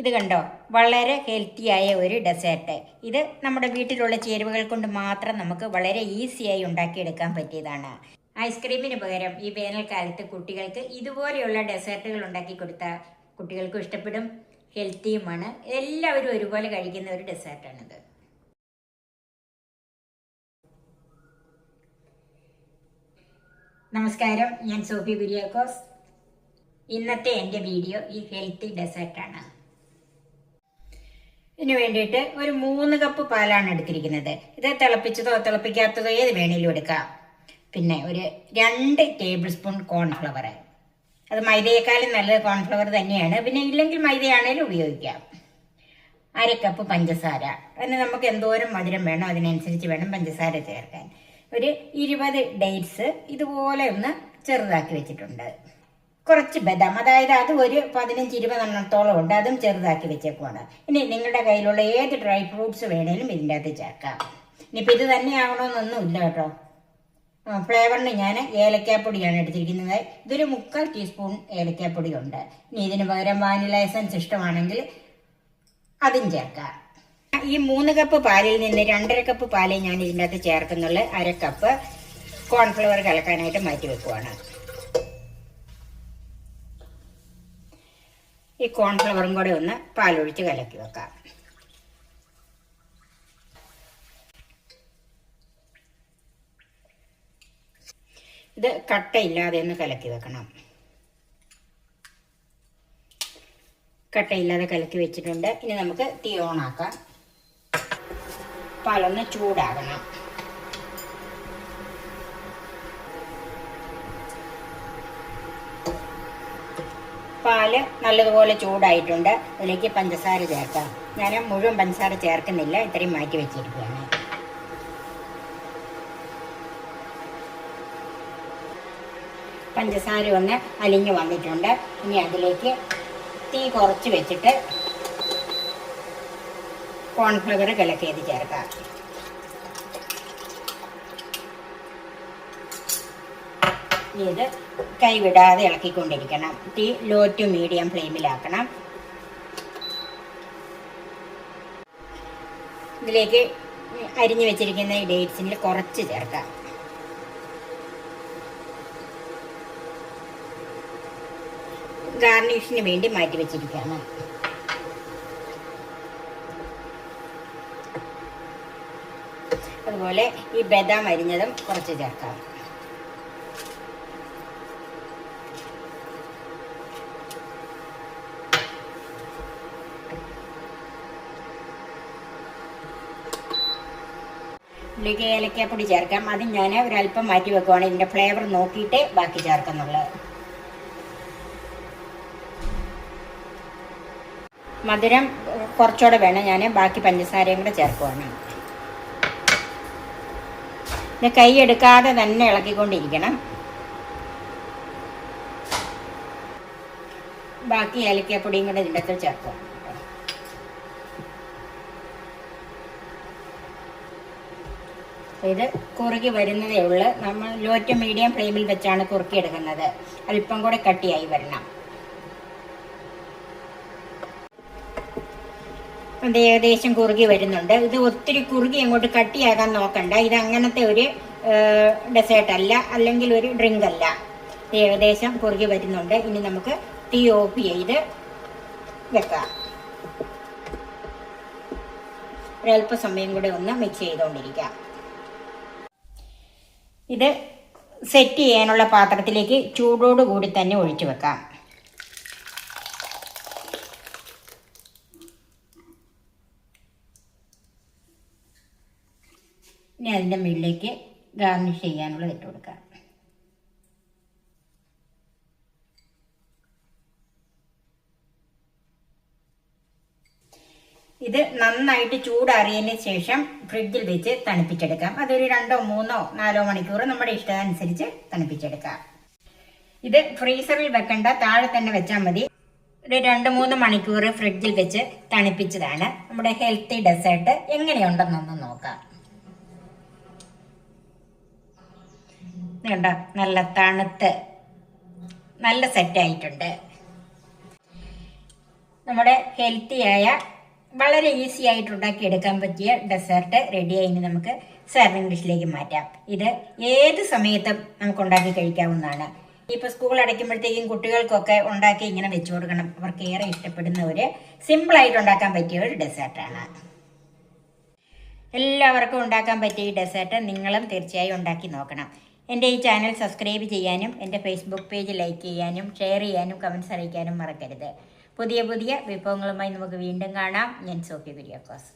ഇത് കണ്ടോ, വളരെ ഹെൽത്തിയായ ഒരു ഡെസേർട്ട്. ഇത് നമ്മുടെ വീട്ടിലുള്ള ചേരുവകൾ കൊണ്ട് മാത്രം നമുക്ക് വളരെ ഈസിയായി ഉണ്ടാക്കിയെടുക്കാൻ പറ്റിയതാണ്. ഐസ്ക്രീമിന് പകരം ഈ വേനൽക്കാലത്ത് കുട്ടികൾക്ക് ഇതുപോലെയുള്ള ഡെസേർട്ടുകൾ ഉണ്ടാക്കി കൊടുത്താൽ കുട്ടികൾക്കും ഇഷ്ടപ്പെടും, ഹെൽത്തിയുമാണ്. എല്ലാവരും ഒരുപോലെ കഴിക്കുന്ന ഒരു ഡെസേർട്ടാണിത്. നമസ്കാരം, ഞാൻ സോഫി കുര്യാക്കോസ്. ഇന്നത്തെ എൻ്റെ വീഡിയോ ഈ ഹെൽത്തി ഡെസേർട്ടാണ്. ഇതിന് വേണ്ടിയിട്ട് ഒരു 3 കപ്പ് പാലാണ് എടുത്തിരിക്കുന്നത്. ഇത് തിളപ്പിച്ചതോ തിളപ്പിക്കാത്തതോ ഏത് വേണേലും എടുക്കാം. പിന്നെ ഒരു 2 ടേബിൾ സ്പൂൺ കോൺഫ്ലവർ. അത് മൈദയേക്കാളും നല്ലത് കോൺഫ്ലവർ തന്നെയാണ്. പിന്നെ ഇല്ലെങ്കിൽ മൈദയാണേലും ഉപയോഗിക്കാം. 1/2 കപ്പ് പഞ്ചസാര. അതിന് നമുക്ക് എന്തോരം മധുരം വേണോ അതിനനുസരിച്ച് വേണം പഞ്ചസാര ചേർക്കാൻ. ഒരു 20 ഡേറ്റ്സ് ഇതുപോലെ ഒന്ന് ചെറുതാക്കി വെച്ചിട്ടുണ്ട്. കുറച്ച് ബദാം, അതായത് അത് ഒരു 15-20 എണ്ണത്തോളം ഉണ്ട്, അതും ചെറുതാക്കി വെച്ചേക്കുവാണ്. ഇനി നിങ്ങളുടെ കയ്യിലുള്ള ഏത് ഡ്രൈ ഫ്രൂട്ട്സ് വേണേലും ഇതിൻ്റെ അകത്ത് ചേർക്കാം. ഇനിയിപ്പോൾ ഇത് തന്നെ ആകണമെന്നൊന്നും ഇല്ല കേട്ടോ. ഫ്ലേവറിന് ഞാൻ ഏലക്കാപ്പൊടിയാണ് എടുത്തിരിക്കുന്നത്. ഇതൊരു 3/4 ടീസ്പൂൺ ഏലക്കാപ്പൊടി ഉണ്ട്. ഇനി ഇതിന് പകരം വാനില എസൻസ് ഇഷ്ടമാണെങ്കിൽ അതും ചേർക്കാം. ഈ 3 കപ്പ് പാലിൽ നിന്ന് 2.5 കപ്പ് പാലേ ഞാൻ ഇതിൻ്റെ അകത്ത് ചേർക്കുന്നുള്ളൂ. 1/2 കപ്പ് കോൺഫ്ലവർ കലക്കാനായിട്ട് മാറ്റി വെക്കുവാണ്. ഈ കോൺഫ്ലവറും കൂടെ ഒന്ന് പാലൊഴിച്ച് കലക്കി വെക്കാം. ഇത് കട്ടയില്ലാതെ ഒന്ന് കലക്കി വെക്കണം. കട്ടയില്ലാതെ കലക്കി വെച്ചിട്ടുണ്ട്. ഇനി നമുക്ക് തീ ഓണാക്കാം. പാലൊന്ന് ചൂടാകണം. പാല് നല്ലതുപോലെ ചൂടായിട്ടുണ്ട്. അതിലേക്ക് പഞ്ചസാര ചേർക്കാം. ഞാൻ മുഴുവൻ പഞ്ചസാര ചേർക്കുന്നില്ല, ഇത്രയും മാറ്റി വെച്ചിരിക്കുകയാണ്. പഞ്ചസാര ഒന്ന് അലിഞ്ഞു വന്നിട്ടുണ്ട്. ഇനി അതിലേക്ക് തീ കുറച്ച് വെച്ചിട്ട് കോൺഫ്ലവർ കലക്കിയത് ചേർക്കാം. ഇത് കൈവിടാതെ ഇളക്കിക്കൊണ്ടിരിക്കണം. തീ ലോ ടു മീഡിയം ഫ്ലെയിമിലാക്കണം. ഇതിലേക്ക് അരിഞ്ഞു വെച്ചിരിക്കുന്ന ഈ ഡേറ്റ്സിൽ കുറച്ച് ചേർക്കാം. ഗാർണിഷിന് വേണ്ടി മാറ്റി വെച്ചിരിക്കുകയാണ്. അതുപോലെ ഈ ബദാം അരിഞ്ഞതും കുറച്ച് ചേർക്കാം. ഇതിലേക്ക് ഏലക്കാപ്പൊടി ചേർക്കാം. അത് ഞാൻ ഒരല്പം മാറ്റി വെക്കുവാണ്. ഇതിൻ്റെ ഫ്ലേവർ നോക്കിയിട്ട് ബാക്കി ചേർക്കുന്നുള്ളൂ. മധുരം കുറച്ചുകൂടെ വേണം, ഞാൻ ബാക്കി പഞ്ചസാരയും കൂടെ ചേർക്കുവാണ്. ഇത് കൈ എടുക്കാതെ തന്നെ ഇളക്കിക്കൊണ്ടിരിക്കണം. ബാക്കി ഏലക്കാപ്പൊടിയും കൂടെ ഇതിൻ്റെ അകത്ത് ചേർക്കും. ഇത് കുറുകി വരുന്നതേ ഉള്ളൂ. നമ്മൾ ലോ ടു മീഡിയം ഫ്ലെയിമിൽ വെച്ചാണ് കുറുക്കിയെടുക്കുന്നത്. അല്പം കൂടെ കട്ടിയായി വരണം. അത് ഏകദേശം കുറുകി വരുന്നുണ്ട്. ഇത് ഒത്തിരി കുറുകി അങ്ങോട്ട് കട്ടിയാകാൻ നോക്കണ്ട. ഇത് അങ്ങനത്തെ ഒരു ഡെസേർട്ട് അല്ല, അല്ലെങ്കിൽ ഒരു ഡ്രിങ്ക് അല്ല. ഇത് ഏകദേശം കുറുകി വരുന്നുണ്ട്. ഇനി നമുക്ക് തീ ഓഫ് ചെയ്ത് വെക്കാം. ഒരല്പസമയം കൂടെ ഒന്ന് മിക്സ് ചെയ്തുകൊണ്ടിരിക്കാം. ഇത് സെറ്റ് ചെയ്യാനുള്ള പാത്രത്തിലേക്ക് ചൂടോടുകൂടി തന്നെ ഒഴിച്ചു വെക്കാം. ഇനി അതിൻ്റെ മുകളിലേക്ക് ഗാർണിഷ് ചെയ്യാനുള്ളത് ഇട്ട് കൊടുക്കാം. ഇത് നന്നായിട്ട് ചൂടാറിയതിന് ശേഷം ഫ്രിഡ്ജിൽ വെച്ച് തണുപ്പിച്ചെടുക്കാം. അതൊരു 2, 3, 4 മണിക്കൂർ നമ്മുടെ ഇഷ്ടമനുസരിച്ച് തണുപ്പിച്ചെടുക്കാം. ഇത് ഫ്രീസറിൽ വെക്കണ്ട, താഴെ തന്നെ വെച്ചാൽ മതി. ഒരു 2-3 മണിക്കൂർ ഫ്രിഡ്ജിൽ വെച്ച് തണുപ്പിച്ചതാണ്. നമ്മുടെ ഹെൽത്തി ഡെസേർട്ട് എങ്ങനെയുണ്ടെന്നൊന്ന് നോക്കാം. കണ്ടോ, നല്ല തണുത്ത് നല്ല സെറ്റായിട്ടുണ്ട്. നമ്മുടെ ഹെൽത്തിയായ വളരെ ഈസി ആയിട്ട് ഉണ്ടാക്കിയെടുക്കാൻ പറ്റിയ ഡെസേർട്ട് റെഡിയായി. ഇനി നമുക്ക് സെർവിങ് ഡിഷിലേക്ക് മാറ്റാം. ഇത് ഏത് സമയത്തും നമുക്ക് ഉണ്ടാക്കി കഴിക്കാവുന്നതാണ്. ഇപ്പോൾ സ്കൂൾ അടയ്ക്കുമ്പോഴത്തേക്കും കുട്ടികൾക്കൊക്കെ ഉണ്ടാക്കി ഇങ്ങനെ വെച്ചു കൊടുക്കണം. അവർക്ക് ഏറെ ഇഷ്ടപ്പെടുന്ന ഒരു സിമ്പിളായിട്ട് ഉണ്ടാക്കാൻ പറ്റിയ ഒരു ഡെസേർട്ടാണ്. എല്ലാവർക്കും ഉണ്ടാക്കാൻ പറ്റിയ ഈ ഡെസേർട്ട് നിങ്ങളും തീർച്ചയായും ഉണ്ടാക്കി നോക്കണം. എൻ്റെ ഈ ചാനൽ സബ്സ്ക്രൈബ് ചെയ്യാനും എൻ്റെ ഫേസ്ബുക്ക് പേജ് ലൈക്ക് ചെയ്യാനും ഷെയർ ചെയ്യാനും കമൻറ്റ്സ് അറിയിക്കാനും മറക്കരുത്. പുതിയ പുതിയ വിഭവങ്ങളുമായി നമുക്ക് വീണ്ടും കാണാം. ഞാൻ സോഫി കുര്യാക്കോസ്.